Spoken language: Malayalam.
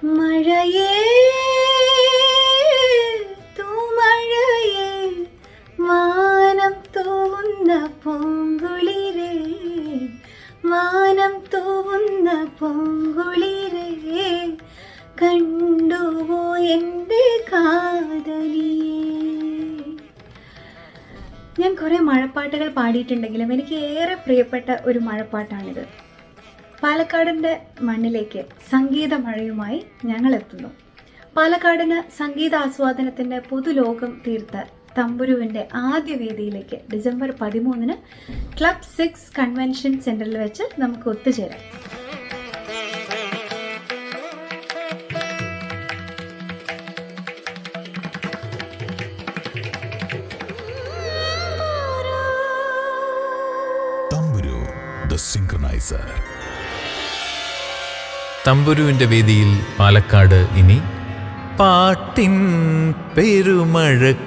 മഴയേ തൂമഴയേ മാനം തൂവുന്ന പൂങ്കുളിരേ, മാനം തൂവുന്ന പൂങ്കുളിരേ, കണ്ടുവോ എൻ്റെ കാതലിയേ. ഞാൻ കുറേ മഴപ്പാട്ടുകൾ പാടിയിട്ടുണ്ടെങ്കിലും എനിക്ക് ഏറെ പ്രിയപ്പെട്ട ഒരു മഴപ്പാട്ടാണിത്. പാലക്കാടിൻ്റെ മണ്ണിലേക്ക് സംഗീത മഴയുമായി ഞങ്ങൾ എത്തുന്നു. പാലക്കാടിന് സംഗീതാസ്വാദനത്തിൻ്റെ പുതുലോകം തീർത്ത തമ്പുരുവിൻ്റെ ആദ്യ വേദിയിലേക്ക് ഡിസംബർ 13 ക്ലബ് 6 കൺവെൻഷൻ സെൻറ്ററിൽ വെച്ച് നമുക്ക് ഒത്തുചേരാം. തമ്പുരു ദ സിങ്ക്രനൈസർ. തമ്പുരുവിൻ്റെ വേദിയിൽ പാലക്കാട് ഇനി പാട്ടിൻ പെരുമഴക്കാലം.